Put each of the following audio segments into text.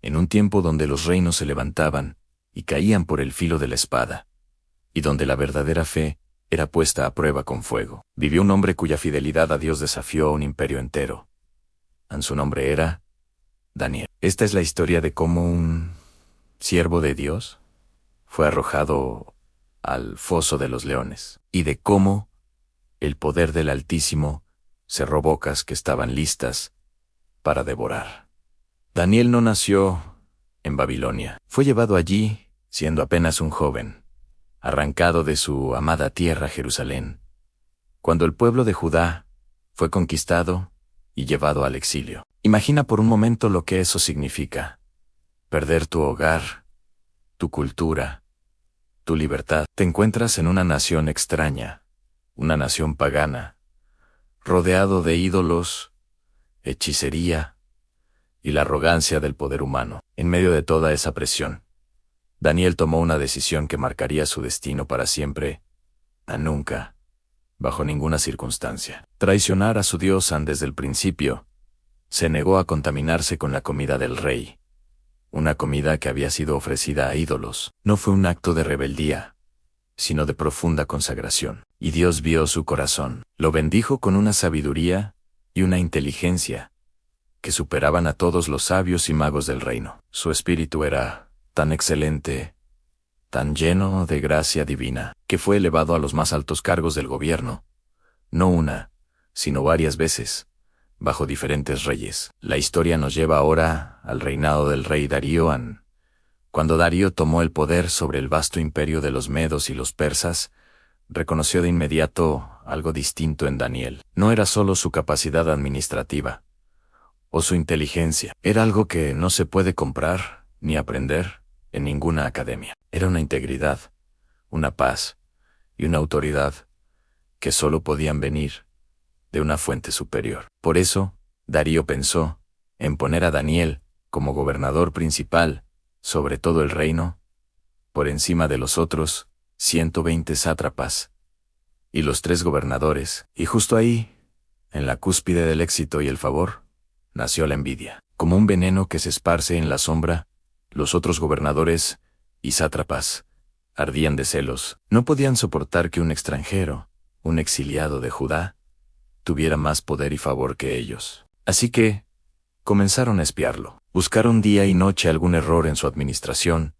en un tiempo donde los reinos se levantaban y caían por el filo de la espada, y donde la verdadera fe era puesta a prueba con fuego, vivió un hombre cuya fidelidad a Dios desafió a un imperio entero. Su nombre era Daniel. Esta es la historia de cómo un siervo de Dios fue arrojado al foso de los leones, y de cómo el poder del Altísimo cerró bocas que estaban listas para devorar. Daniel no nació en Babilonia. Fue llevado allí siendo apenas un joven, arrancado de su amada tierra Jerusalén, cuando el pueblo de Judá fue conquistado y llevado al exilio. Imagina por un momento lo que eso significa: perder tu hogar, tu cultura, tu libertad. Te encuentras en una nación extraña, una nación pagana, rodeado de ídolos, hechicería y la arrogancia del poder humano. En medio de toda esa presión, Daniel tomó una decisión que marcaría su destino para siempre, a nunca, bajo ninguna circunstancia, traicionar a su Dios. Desde el principio, se negó a contaminarse con la comida del rey, una comida que había sido ofrecida a ídolos. No fue un acto de rebeldía, sino de profunda consagración. Y Dios vio su corazón. Lo bendijo con una sabiduría y una inteligencia que superaban a todos los sabios y magos del reino. Su espíritu era tan excelente, tan lleno de gracia divina, que fue elevado a los más altos cargos del gobierno, no una, sino varias veces, bajo diferentes reyes. La historia nos lleva ahora al reinado del rey Darío. Cuando Darío tomó el poder sobre el vasto imperio de los medos y los persas, reconoció de inmediato algo distinto en Daniel. No era solo su capacidad administrativa o su inteligencia. Era algo que no se puede comprar ni aprender en ninguna academia. Era una integridad, una paz y una autoridad que solo podían venir de una fuente superior. Por eso, Darío pensó en poner a Daniel como gobernador principal sobre todo el reino, por encima de los otros 120 sátrapas y los 3 gobernadores. Y justo ahí, en la cúspide del éxito y el favor, nació la envidia. Como un veneno que se esparce en la sombra, los otros gobernadores y sátrapas ardían de celos. No podían soportar que un extranjero, un exiliado de Judá, tuviera más poder y favor que ellos. Así que comenzaron a espiarlo. Buscaron día y noche algún error en su administración,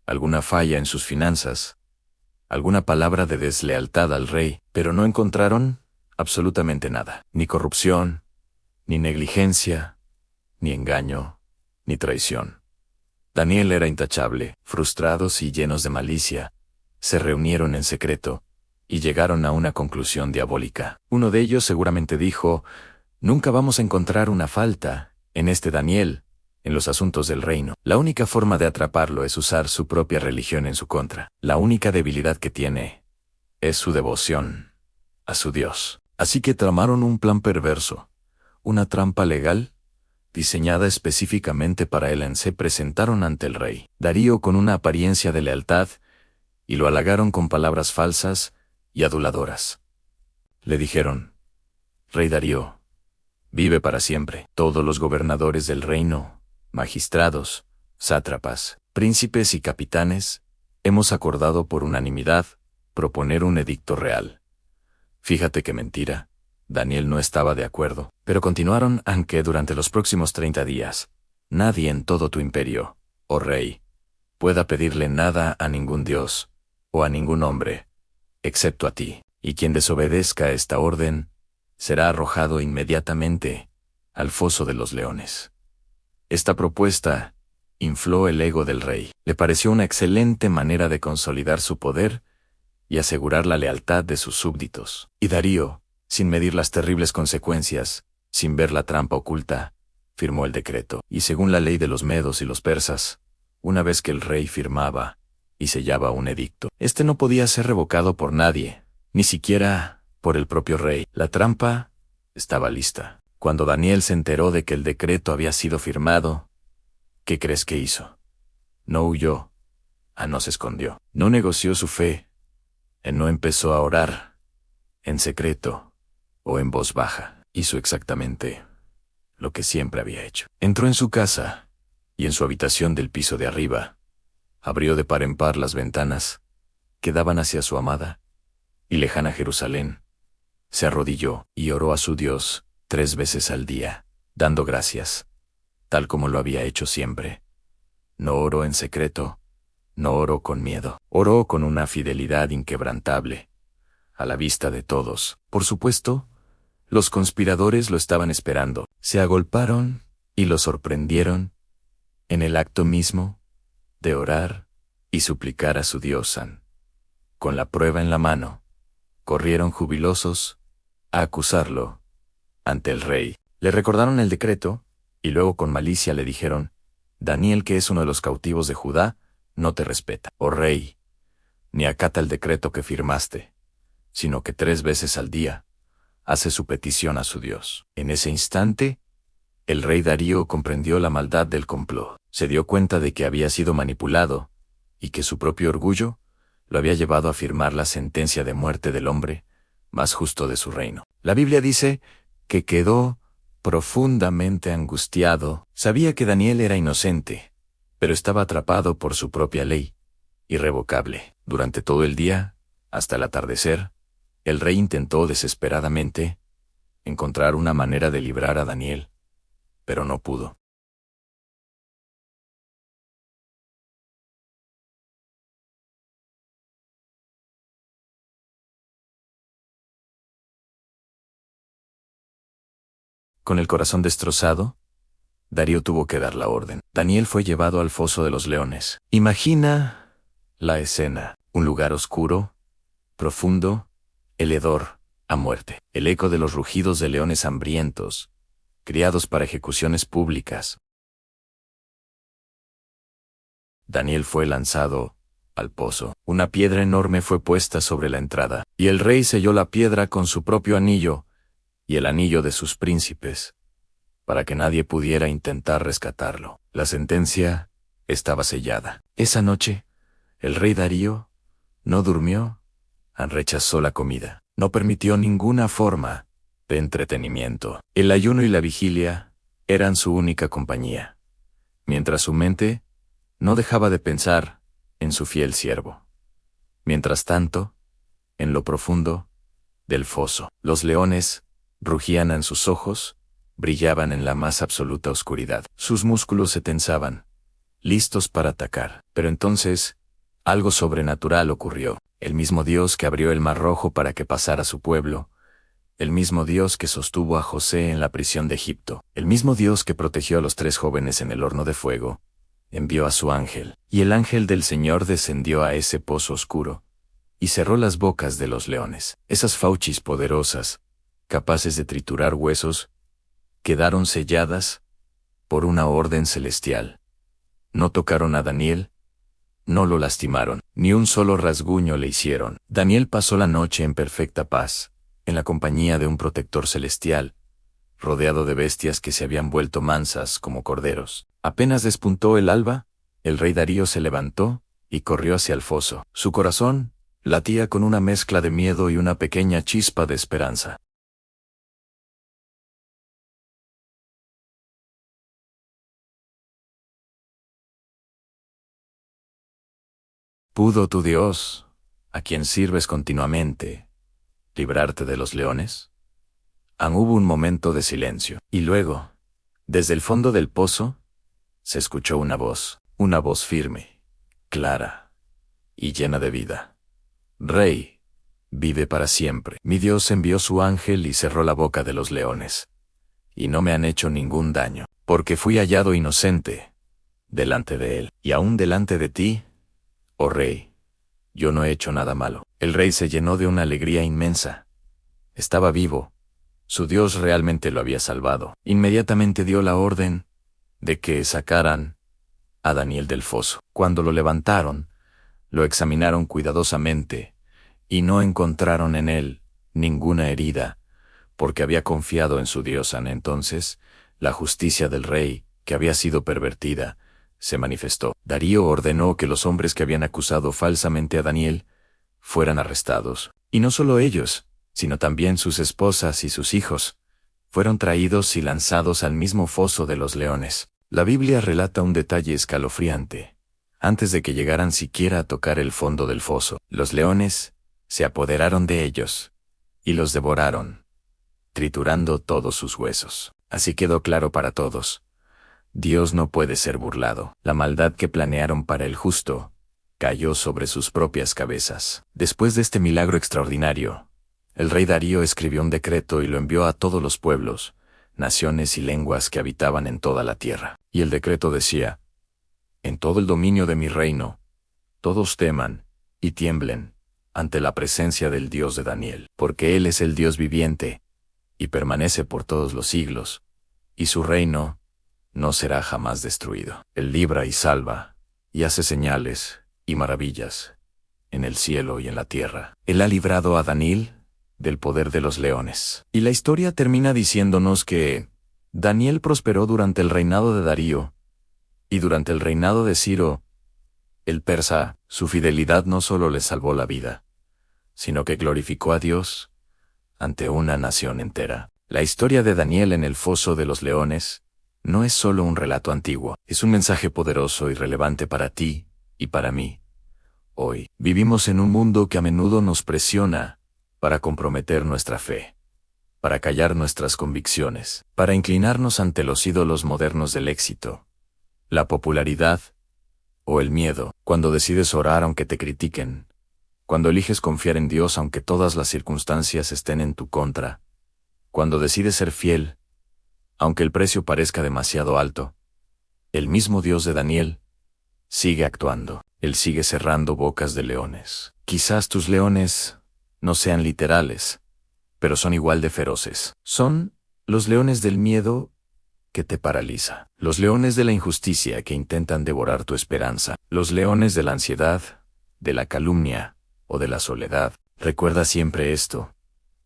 alguna falla en sus finanzas, alguna palabra de deslealtad al rey, pero no encontraron absolutamente nada. Ni corrupción, ni negligencia, ni engaño, ni traición. Daniel era intachable. Frustrados y llenos de malicia, se reunieron en secreto y llegaron a una conclusión diabólica. Uno de ellos seguramente dijo: «Nunca vamos a encontrar una falta en este Daniel en los asuntos del reino. La única forma de atraparlo es usar su propia religión en su contra. La única debilidad que tiene es su devoción a su Dios». Así que tramaron un plan perverso, una trampa legal, diseñada específicamente para él. Se presentaron ante el rey Darío con una apariencia de lealtad y lo halagaron con palabras falsas y aduladoras. Le dijeron: «Rey Darío, vive para siempre. Todos los gobernadores del reino, magistrados, sátrapas, príncipes y capitanes, hemos acordado por unanimidad proponer un edicto real». Fíjate qué mentira. Daniel no estaba de acuerdo, pero continuaron: «Aunque durante los próximos 30 días, nadie en todo tu imperio, oh rey, pueda pedirle nada a ningún dios o a ningún hombre, excepto a ti, y quien desobedezca esta orden será arrojado inmediatamente al foso de los leones». Esta propuesta infló el ego del rey. Le pareció una excelente manera de consolidar su poder y asegurar la lealtad de sus súbditos. Y Darío, sin medir las terribles consecuencias, sin ver la trampa oculta, firmó el decreto. Y según la ley de los medos y los persas, una vez que el rey firmaba y sellaba un edicto, este no podía ser revocado por nadie, ni siquiera por el propio rey. La trampa estaba lista. Cuando Daniel se enteró de que el decreto había sido firmado, ¿qué crees que hizo? No huyó, no se escondió, no negoció su fe, no empezó a orar en secreto o en voz baja. Hizo exactamente lo que siempre había hecho. Entró en su casa y en su habitación del piso de arriba, abrió de par en par las ventanas que daban hacia su amada y lejana Jerusalén, se arrodilló y oró a su Dios 3 veces al día, dando gracias, tal como lo había hecho siempre. No oró en secreto, no oró con miedo, oró con una fidelidad inquebrantable, a la vista de todos. Por supuesto, los conspiradores lo estaban esperando. Se agolparon y lo sorprendieron en el acto mismo de orar y suplicar a su Dios San. Con la prueba en la mano, corrieron jubilosos a acusarlo ante el rey. Le recordaron el decreto y luego con malicia le dijeron: Daniel, que es uno de los cautivos de Judá, no te respeta, oh rey, ni acata el decreto que firmaste, sino que 3 veces al día hace su petición a su Dios. En ese instante, el rey Darío comprendió la maldad del complot. Se dio cuenta de que había sido manipulado y que su propio orgullo lo había llevado a firmar la sentencia de muerte del hombre más justo de su reino. La Biblia dice que quedó profundamente angustiado. Sabía que Daniel era inocente, pero estaba atrapado por su propia ley, irrevocable. Durante todo el día, hasta el atardecer, el rey intentó desesperadamente encontrar una manera de librar a Daniel, pero no pudo. Con el corazón destrozado, Darío tuvo que dar la orden. Daniel fue llevado al foso de los leones. Imagina la escena: un lugar oscuro, profundo, el hedor a muerte, el eco de los rugidos de leones hambrientos, criados para ejecuciones públicas. Daniel fue lanzado al pozo. Una piedra enorme fue puesta sobre la entrada, y el rey selló la piedra con su propio anillo y el anillo de sus príncipes, para que nadie pudiera intentar rescatarlo. La sentencia estaba sellada. Esa noche, el rey Darío no durmió, rechazó la comida, no permitió ninguna forma de entretenimiento. El ayuno y la vigilia eran su única compañía, mientras su mente no dejaba de pensar en su fiel siervo. Mientras tanto, en lo profundo del foso, los leones rugían en sus ojos, brillaban en la más absoluta oscuridad. Sus músculos se tensaban, listos para atacar. Pero entonces, algo sobrenatural ocurrió. El mismo Dios que abrió el Mar Rojo para que pasara su pueblo, el mismo Dios que sostuvo a José en la prisión de Egipto, el mismo Dios que protegió a los 3 jóvenes en el horno de fuego, envió a su ángel, y el ángel del Señor descendió a ese pozo oscuro y cerró las bocas de los leones. Esas fauces poderosas, capaces de triturar huesos, quedaron selladas por una orden celestial. No tocaron a Daniel, no lo lastimaron, ni un solo rasguño le hicieron. Daniel pasó la noche en perfecta paz, en la compañía de un protector celestial, rodeado de bestias que se habían vuelto mansas como corderos. Apenas despuntó el alba, el rey Darío se levantó y corrió hacia el foso. Su corazón latía con una mezcla de miedo y una pequeña chispa de esperanza. ¿Pudo tu Dios, a quien sirves continuamente, librarte de los leones? Hubo un momento de silencio, y luego, desde el fondo del pozo, se escuchó una voz firme, clara y llena de vida. Rey, vive para siempre. Mi Dios envió su ángel y cerró la boca de los leones, y no me han hecho ningún daño, porque fui hallado inocente delante de él, y aún delante de ti, oh rey, yo no he hecho nada malo. El rey se llenó de una alegría inmensa. Estaba vivo. Su Dios realmente lo había salvado. Inmediatamente dio la orden de que sacaran a Daniel del foso. Cuando lo levantaron, lo examinaron cuidadosamente y no encontraron en él ninguna herida, porque había confiado en su Dios. Entonces, la justicia del rey, que había sido pervertida, se manifestó. Darío ordenó que los hombres que habían acusado falsamente a Daniel fueran arrestados. Y no solo ellos, sino también sus esposas y sus hijos, fueron traídos y lanzados al mismo foso de los leones. La Biblia relata un detalle escalofriante. Antes de que llegaran siquiera a tocar el fondo del foso, los leones se apoderaron de ellos y los devoraron, triturando todos sus huesos. Así quedó claro para todos. Dios no puede ser burlado. La maldad que planearon para el justo cayó sobre sus propias cabezas. Después de este milagro extraordinario, el rey Darío escribió un decreto y lo envió a todos los pueblos, naciones y lenguas que habitaban en toda la tierra. Y el decreto decía: en todo el dominio de mi reino, todos teman y tiemblen ante la presencia del Dios de Daniel, porque Él es el Dios viviente, y permanece por todos los siglos, y su reino no será jamás destruido. Él libra y salva, y hace señales y maravillas en el cielo y en la tierra. Él ha librado a Daniel del poder de los leones. Y la historia termina diciéndonos que Daniel prosperó durante el reinado de Darío, y durante el reinado de Ciro, el persa. Su fidelidad no solo le salvó la vida, sino que glorificó a Dios ante una nación entera. La historia de Daniel en el foso de los leones no es solo un relato antiguo, es un mensaje poderoso y relevante para ti y para mí. Hoy vivimos en un mundo que a menudo nos presiona para comprometer nuestra fe, para callar nuestras convicciones, para inclinarnos ante los ídolos modernos del éxito, la popularidad o el miedo. Cuando decides orar aunque te critiquen, cuando eliges confiar en Dios aunque todas las circunstancias estén en tu contra, cuando decides ser fiel, aunque el precio parezca demasiado alto, el mismo Dios de Daniel sigue actuando. Él sigue cerrando bocas de leones. Quizás tus leones no sean literales, pero son igual de feroces. Son los leones del miedo que te paraliza, los leones de la injusticia que intentan devorar tu esperanza, los leones de la ansiedad, de la calumnia o de la soledad. Recuerda siempre esto: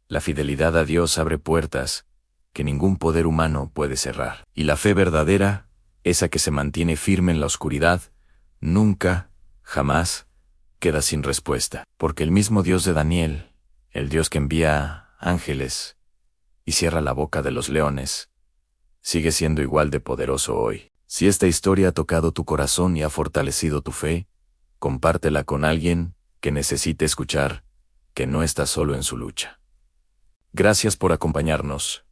la fidelidad a Dios abre puertas que ningún poder humano puede cerrar. Y la fe verdadera, esa que se mantiene firme en la oscuridad, nunca, jamás, queda sin respuesta. Porque el mismo Dios de Daniel, el Dios que envía ángeles y cierra la boca de los leones, sigue siendo igual de poderoso hoy. Si esta historia ha tocado tu corazón y ha fortalecido tu fe, compártela con alguien que necesite escuchar que no está solo en su lucha. Gracias por acompañarnos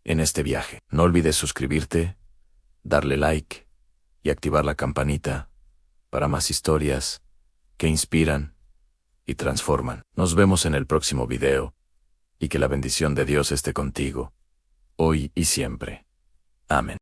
en este viaje. No olvides suscribirte, darle like y activar la campanita para más historias que inspiran y transforman. Nos vemos en el próximo video, y que la bendición de Dios esté contigo, hoy y siempre. Amén.